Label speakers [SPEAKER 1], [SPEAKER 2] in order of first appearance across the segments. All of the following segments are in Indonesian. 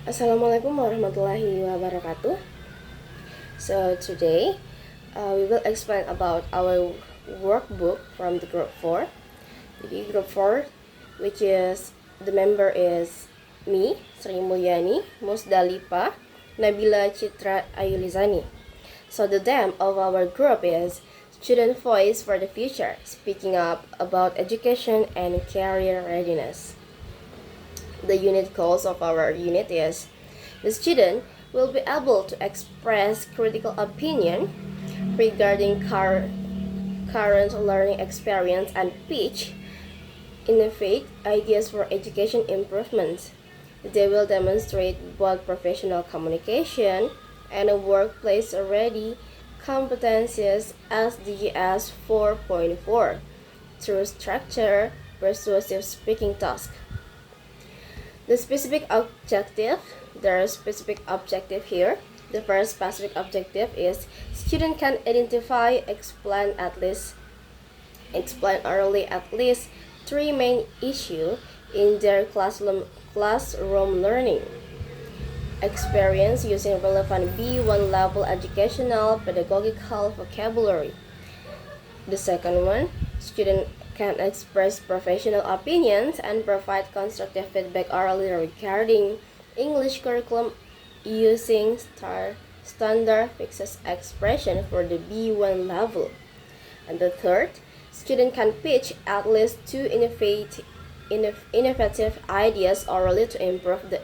[SPEAKER 1] Assalamualaikum warahmatullahi wabarakatuh. So today we will explain about our workbook from the group 4. Jadi group 4, which is the member is me, Sri Mulyani, Musdalipa, Nabila Citra Ayulizani. So the theme of our group is Student Voice for the Future, speaking up about education and career readiness. The unit goals of our unit is the student will be able to express critical opinion regarding current learning experience and pitch innovate ideas for education improvement. They will demonstrate both professional communication and workplace ready competencies SDGs 4.4 through structure persuasive speaking task. The specific objective, there is specific objective here. The first specific objective is student can identify, explain orally at least 3 main issues in their classroom learning experience using relevant B1 level educational pedagogical vocabulary. The second one, student can express professional opinions and provide constructive feedback orally regarding English curriculum using standard fixed expression for the B1 level. And the third, student can pitch at least 2 innovative ideas orally to improve the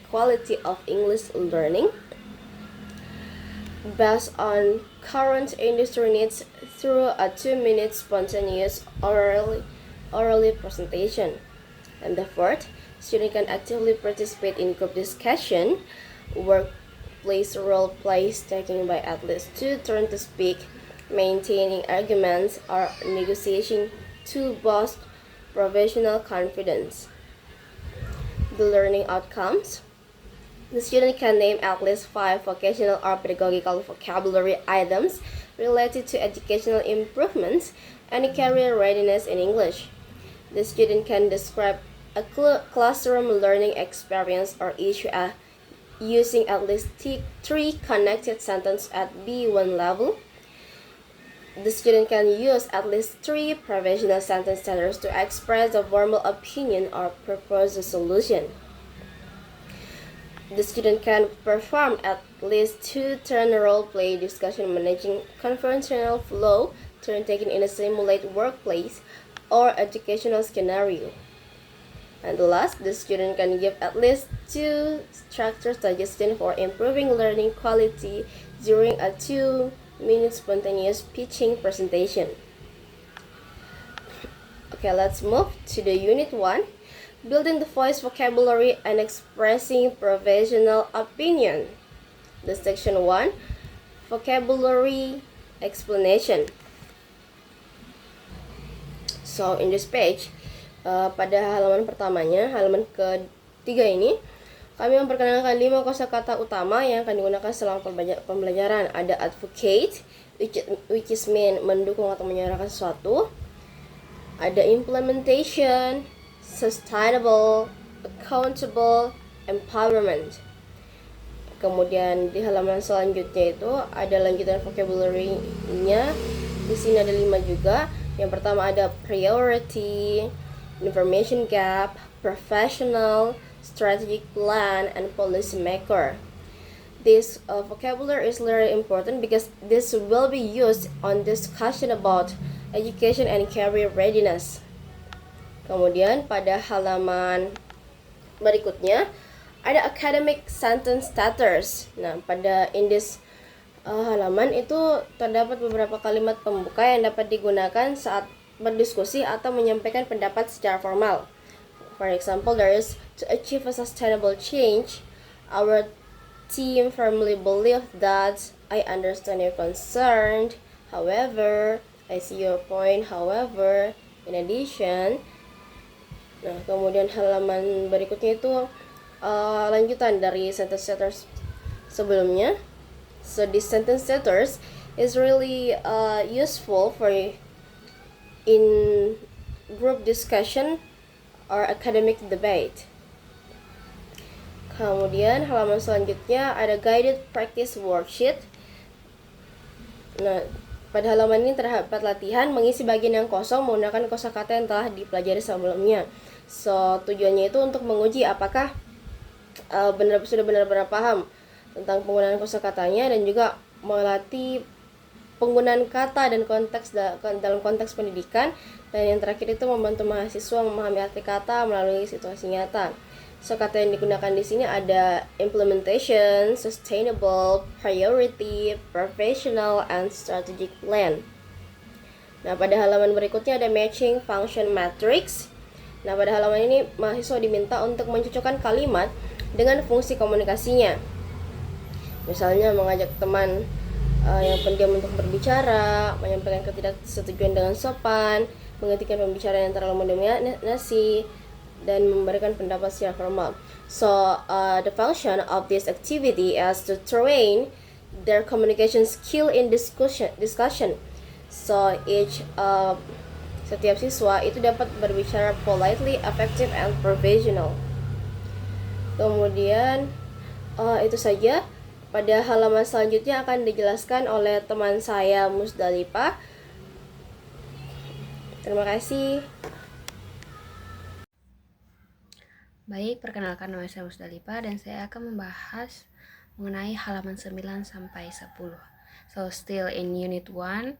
[SPEAKER 1] quality of English learning based on current industry needs through a 2-minute spontaneous orally presentation. And the fourth, student can actively participate in group discussion, workplace role plays taking by at least 2 turns to speak, maintaining arguments or negotiating to boost professional confidence. The learning outcomes. The student can name at least 5 vocational or pedagogical vocabulary items related to educational improvements and career readiness in English. The student can describe a classroom learning experience or issue using at least 3 connected sentences at B1 level. The student can use at least 3 professional sentence starters to express a formal opinion or propose a solution. The student can perform at least 2 turn role-play discussion managing conversational flow, turn taken in a simulated workplace or educational scenario. And the last, the student can give at least 2 structure suggestions for improving learning quality during a 2-minute spontaneous pitching presentation. Okay, let's move to the unit 1. Building the voice vocabulary and expressing professional opinion. The section 1, vocabulary explanation. So in this page, pada halaman pertamanya, halaman ketiga ini, kami memperkenalkan 5 kosakata utama yang akan digunakan selama pembelajaran. Ada advocate, which is mean mendukung atau menyuarakan sesuatu. Ada implementation, sustainable, accountable, empowerment. Kemudian di halaman selanjutnya itu ada lanjutan vocabulary-nya. Di sini ada 5 juga. Yang pertama ada priority, information gap, professional, strategic plan, and policy maker. This vocabulary is very important because this will be used on discussion about education and career readiness. Kemudian pada halaman berikutnya ada academic sentence starters. Nah, pada this halaman itu terdapat beberapa kalimat pembuka yang dapat digunakan saat berdiskusi atau menyampaikan pendapat secara formal. For example, there is to achieve a sustainable change. Our team firmly believe that I understand your concern. However, I see your point. However, in addition. Nah, kemudian halaman berikutnya itu lanjutan dari sentence starters sebelumnya. So this sentence starters is really useful for in group discussion or academic debate. Kemudian halaman selanjutnya ada guided practice worksheet. Nah, pada halaman ini terdapat latihan mengisi bagian yang kosong menggunakan kosakata yang telah dipelajari sebelumnya. So, tujuannya itu untuk menguji apakah sudah benar-benar paham tentang penggunaan kosakatanya, dan juga melatih penggunaan kata dan konteks dalam konteks pendidikan. Dan yang terakhir itu membantu mahasiswa memahami arti kata melalui situasi nyata. So, kata yang digunakan di sini ada implementation, sustainable, priority, professional, and strategic plan. Nah, pada halaman berikutnya ada matching function matrix. Nah, pada halaman ini mahasiswa diminta untuk mencocokkan kalimat dengan fungsi komunikasinya. Misalnya mengajak teman yang pendiam untuk berbicara, menyampaikan ketidaksetujuan dengan sopan, menghentikan pembicaraan yang terlalu mendominasi, dan memberikan pendapat secara formal. So, the function of this activity is to train their communication skill in discussion. So, setiap siswa itu dapat berbicara politely, effective, and professional. Kemudian, itu saja. Pada halaman selanjutnya akan dijelaskan oleh teman saya, Musdalifah. Terima kasih.
[SPEAKER 2] Baik, perkenalkan nama saya Musdalifah dan saya akan membahas mengenai halaman 9 sampai 10. So, still in unit 1.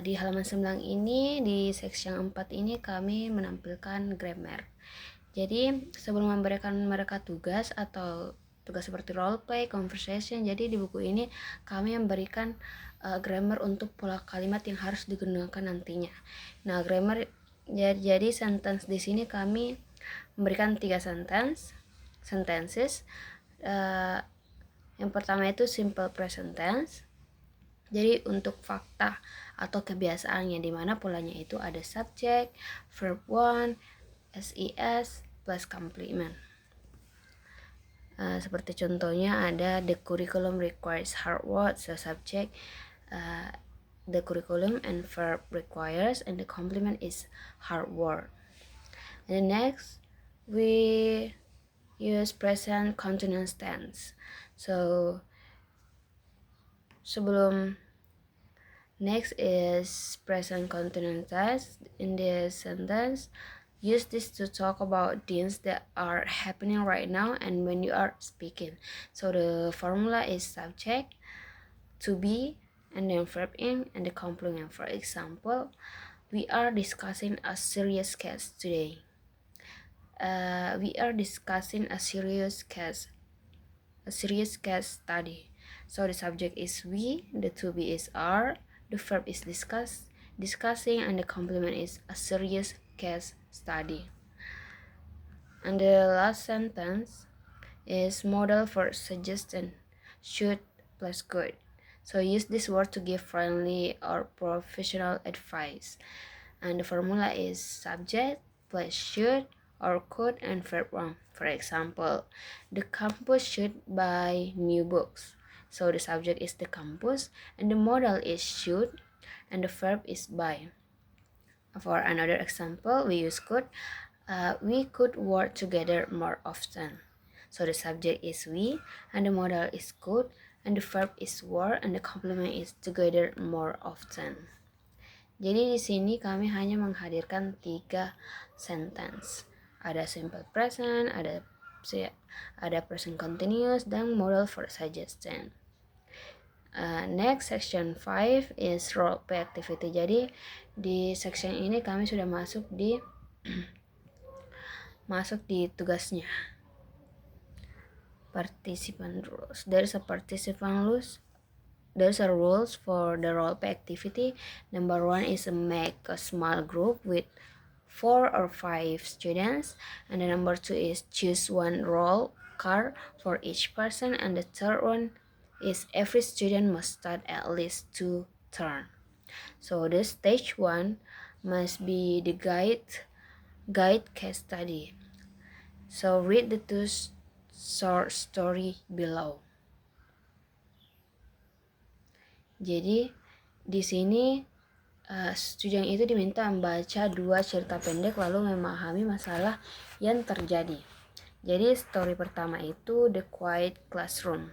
[SPEAKER 2] Di halaman 9 ini, di section 4 ini kami menampilkan grammar. Jadi, sebelum memberikan mereka tugas atau tugas seperti role play, conversation, jadi di buku ini kami memberikan grammar untuk pola kalimat yang harus digunakan nantinya. Nah, grammar jadi sentence di sini kami memberikan 3 sentences. Yang pertama itu simple present tense. Jadi untuk fakta atau kebiasaannya, di mana polanya itu ada subject, verb 1, SES plus complement. Seperti contohnya ada the curriculum requires hard work, so subject the curriculum, and verb requires, and the complement is hard work. And next we use present continuous tense. So next is present continuous tense. In this sentence, use this to talk about things that are happening right now and when you are speaking. So the formula is subject, to be, and then verb in, and the complement. For example, we are discussing a serious case today. We are discussing a serious case study. So the subject is we, the to be is are, the verb is discussing, and the complement is a serious case study. And the last sentence is model for suggestion, should plus could. So use this word to give friendly or professional advice. And the formula is subject plus should or could and verb 1. For example, the campus should buy new books. So the subject is the campus and the modal is should and the verb is buy. For another example, we use could. We could work together more often. So the subject is we and the modal is could and the verb is were and the complement is together more often. Jadi di sini kami hanya menghadirkan 3 sentence. Ada simple present, ada present continuous, dan modal for suggestion. Next, section 5 is role play activity. Jadi di section ini kami sudah masuk di tugasnya. Participant rules. There's a rules for the role play activity. Number 1 is make a small group with 4 or 5 students, and the number 2 is choose one role card for each person, and the third one is every student must start at least 2 turns. So the stage 1 must be the guide case study. So read the 2 short story below. Jadi di sini student itu diminta membaca 2 cerita pendek lalu memahami masalah yang terjadi. Jadi story pertama itu The Quiet Classroom.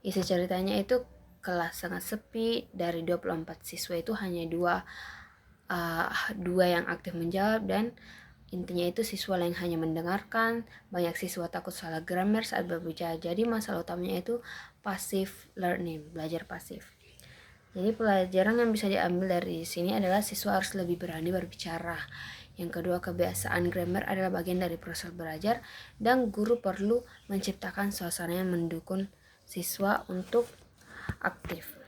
[SPEAKER 2] Isi ceritanya itu kelas sangat sepi, dari 24 siswa itu hanya dua yang aktif menjawab, dan intinya itu siswa yang hanya mendengarkan. Banyak siswa takut salah grammar saat berbicara. Jadi masalah utamanya itu passive learning, belajar pasif. Jadi pelajaran yang bisa diambil dari sini adalah siswa harus lebih berani berbicara. Yang kedua, kebiasaan grammar adalah bagian dari proses belajar, dan guru perlu menciptakan suasana yang mendukung siswa untuk aktif.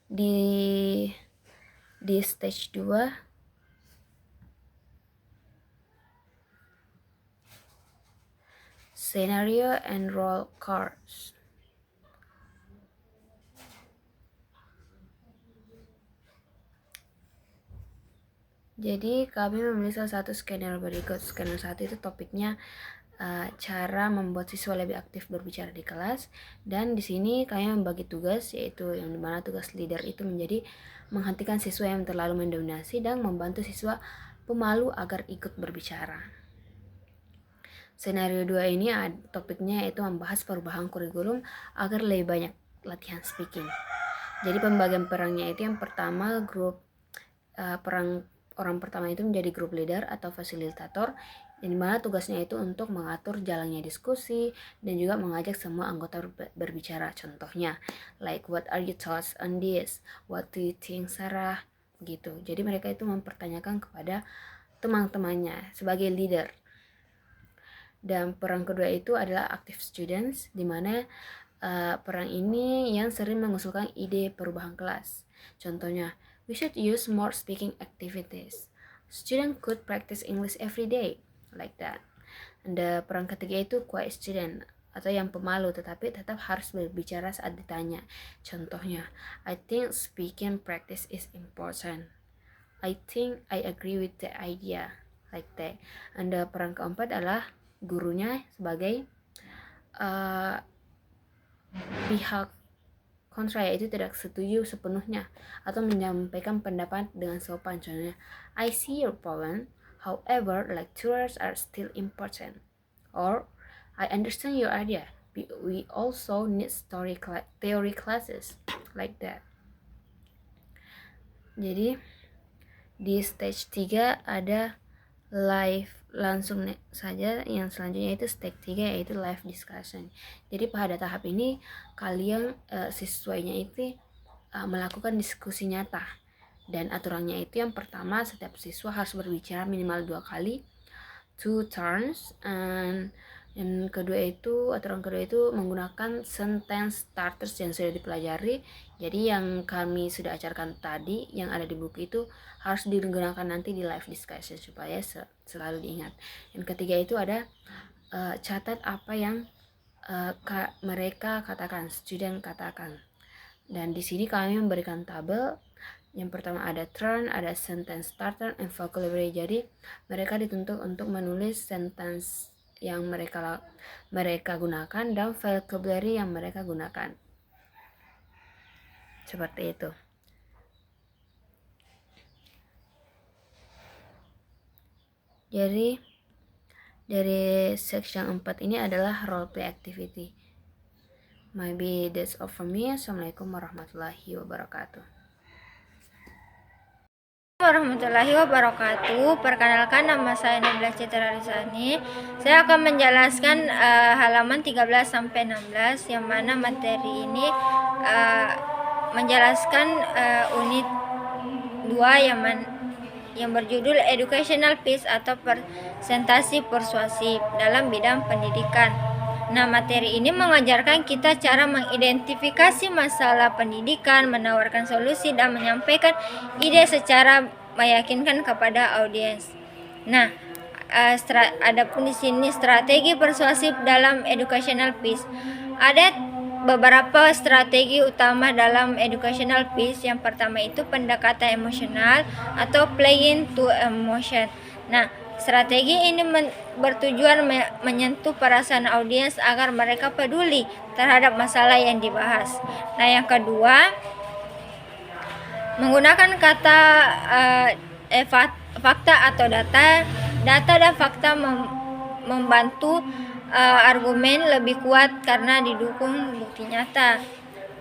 [SPEAKER 2] Di stage 2, scenario and role cards. Jadi kami memilih salah satu skenario berikut. Skenario 1 itu topiknya cara membuat siswa lebih aktif berbicara di kelas, dan di sini kami membagi tugas, yaitu yang dimana tugas leader itu menjadi menghentikan siswa yang terlalu mendominasi dan membantu siswa pemalu agar ikut berbicara. Skenario 2 ini topiknya yaitu membahas perubahan kurikulum agar lebih banyak latihan speaking. Jadi pembagian perannya itu yang pertama orang pertama itu menjadi group leader atau fasilitator, yang dimana tugasnya itu untuk mengatur jalannya diskusi dan juga mengajak semua anggota berbicara. Contohnya, like what are your thoughts on this? What do you think, Sarah? Gitu. Jadi mereka itu mempertanyakan kepada teman-temannya sebagai leader. Dan peran kedua itu adalah active students, dimana peran ini yang sering mengusulkan ide perubahan kelas. Contohnya, we should use more speaking activities. Student could practice English every day, like that. Dan peran ketiga itu quiet student, atau yang pemalu tetapi tetap harus berbicara saat ditanya. Contohnya, I think speaking practice is important. I think I agree with the idea, like that. Dan peran keempat adalah gurunya sebagai pihak kontra, yaitu tidak setuju sepenuhnya atau menyampaikan pendapat dengan sopan. Contohnya, I see your point, however lecturers are still important, or I understand your idea, we also need theory classes, like that. Jadi di stage 3 ada live, langsung saja yang selanjutnya itu stage 3, yaitu live discussion. Jadi pada tahap ini kalian siswanya itu melakukan diskusi nyata, dan aturannya itu yang pertama, setiap siswa harus berbicara minimal 2 kali, 2 turns, and yang kedua itu, aturan kedua itu menggunakan sentence starters yang sudah dipelajari. Jadi yang kami sudah ajarkan tadi yang ada di buku itu harus digunakan nanti di live discussion supaya selalu diingat. Yang ketiga itu ada catat apa yang mereka katakan, student katakan. Dan di sini kami memberikan tabel. Yang pertama ada turn, ada sentence starter, and vocabulary. Jadi mereka dituntut untuk menulis sentence yang mereka gunakan dan vocabulary yang mereka gunakan. Seperti itu. Jadi dari section 4 ini adalah role play activity. Maybe that's all from me. Assalamualaikum warahmatullahi wabarakatuh.
[SPEAKER 3] Warahmatullahi wabarakatuh. Perkenalkan, nama saya Nabila Citra Rizani. Saya akan menjelaskan halaman 13 sampai 16, yang mana materi ini menjelaskan unit 2 yang berjudul Educational Pitch atau presentasi persuasif dalam bidang pendidikan. Nah, materi ini mengajarkan kita cara mengidentifikasi masalah pendidikan, menawarkan solusi, dan menyampaikan ide secara meyakinkan kepada audiens. Nah, ada pun di sini strategi persuasif dalam educational pitch. Ada beberapa strategi utama dalam educational pitch. Yang pertama itu pendekatan emosional atau playing to emotion. Nah, strategi ini bertujuan menyentuh perasaan audiens agar mereka peduli terhadap masalah yang dibahas. Nah, yang kedua, menggunakan kata fakta atau data. Data dan fakta membantu argumen lebih kuat karena didukung bukti nyata.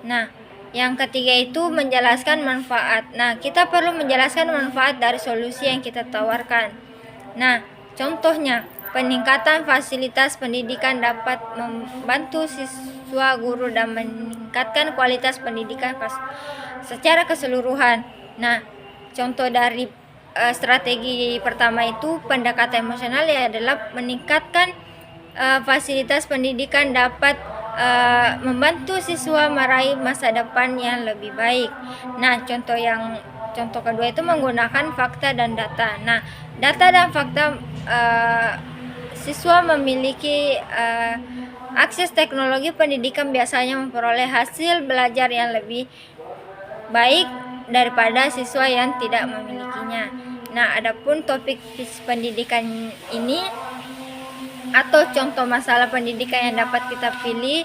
[SPEAKER 3] Nah, yang ketiga itu menjelaskan manfaat. Nah, kita perlu menjelaskan manfaat dari solusi yang kita tawarkan. Nah, contohnya, peningkatan fasilitas pendidikan dapat membantu siswa guru dan meningkatkan kualitas pendidikan secara keseluruhan. Nah, contoh dari strategi pertama itu pendekatan emosional adalah meningkatkan fasilitas pendidikan dapat membantu siswa meraih masa depan yang lebih baik. Nah, contoh kedua itu menggunakan fakta dan data. Nah, data dan fakta, siswa memiliki akses teknologi pendidikan biasanya memperoleh hasil belajar yang lebih baik daripada siswa yang tidak memilikinya. Nah, adapun topik pendidikan ini atau contoh masalah pendidikan yang dapat kita pilih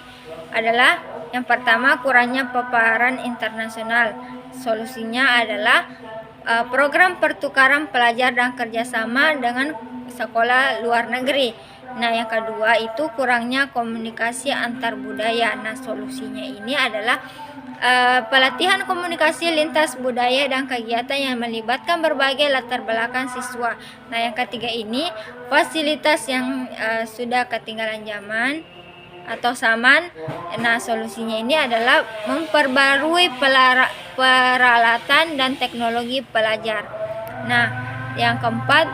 [SPEAKER 3] adalah yang pertama, kurangnya paparan internasional. Solusinya adalah program pertukaran pelajar dan kerjasama dengan sekolah luar negeri. Nah, yang kedua itu kurangnya komunikasi antar budaya. Nah, solusinya ini adalah pelatihan komunikasi lintas budaya dan kegiatan yang melibatkan berbagai latar belakang siswa. Nah, yang ketiga ini fasilitas yang sudah ketinggalan zaman atau zaman. Nah, solusinya ini adalah memperbarui peralatan dan teknologi pelajar. Nah, yang keempat,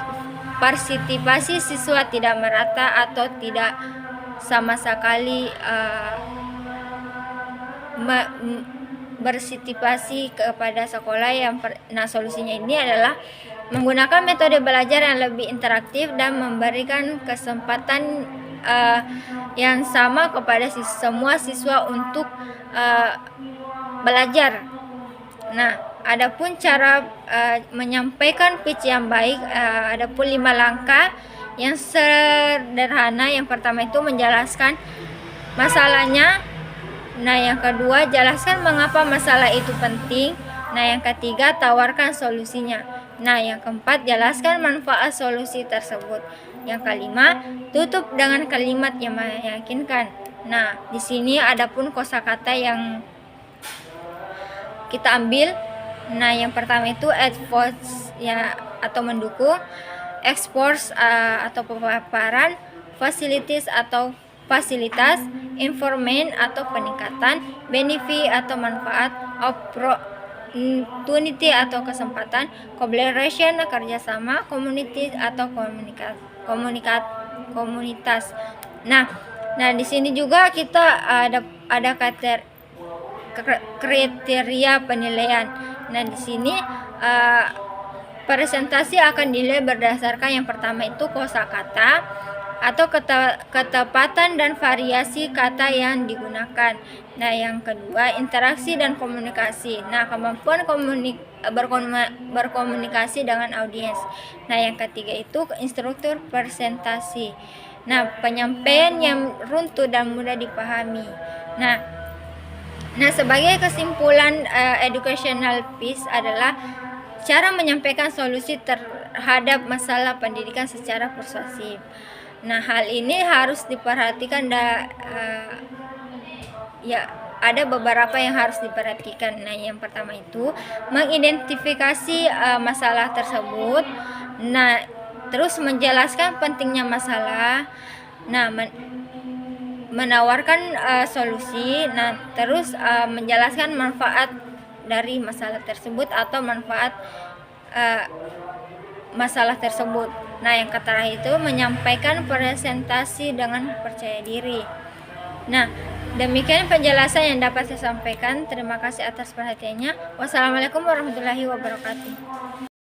[SPEAKER 3] partisipasi siswa tidak merata atau tidak sama sekali berpartisipasi kepada sekolah. Nah, solusinya ini adalah menggunakan metode belajar yang lebih interaktif dan memberikan kesempatan yang sama kepada semua siswa untuk belajar. Nah, adapun cara menyampaikan pitch yang baik, adapun 5 langkah yang sederhana. Yang pertama itu menjelaskan masalahnya. Nah, yang kedua, jelaskan mengapa masalah itu penting. Nah, yang ketiga, tawarkan solusinya. Nah, yang keempat, jelaskan manfaat solusi tersebut. Yang kelima, tutup dengan kalimat yang meyakinkan. Nah, di sini adapun kosakata yang kita ambil. Nah, yang pertama itu advance ya atau mendukung, expose atau pemaparan, facilities atau fasilitas, information atau peningkatan, benefit atau manfaat, opportunity atau kesempatan, collaboration kerjasama, community atau komunitas. Nah di sini juga kita ada kriteria penilaian. Nah, di sini presentasi akan dinilai berdasarkan yang pertama itu kosakata atau ketepatan dan variasi kata yang digunakan. Nah, yang kedua interaksi dan komunikasi. Nah, kemampuan berkomunikasi dengan audiens. Nah, yang ketiga itu instruktur presentasi. Nah, penyampaian yang runtuh dan mudah dipahami. Nah, sebagai kesimpulan, educational piece adalah cara menyampaikan solusi terhadap masalah pendidikan secara persuasif. Nah, hal ini harus diperhatikan ada beberapa yang harus diperhatikan. Nah, yang pertama itu mengidentifikasi masalah tersebut. Nah, terus menjelaskan pentingnya masalah. Nah, menawarkan solusi. Nah, terus menjelaskan manfaat dari masalah tersebut atau manfaat masalah tersebut. Nah, yang terakhir itu menyampaikan presentasi dengan percaya diri. Nah, demikian penjelasan yang dapat saya sampaikan. Terima kasih atas perhatiannya. Wassalamualaikum warahmatullahi wabarakatuh.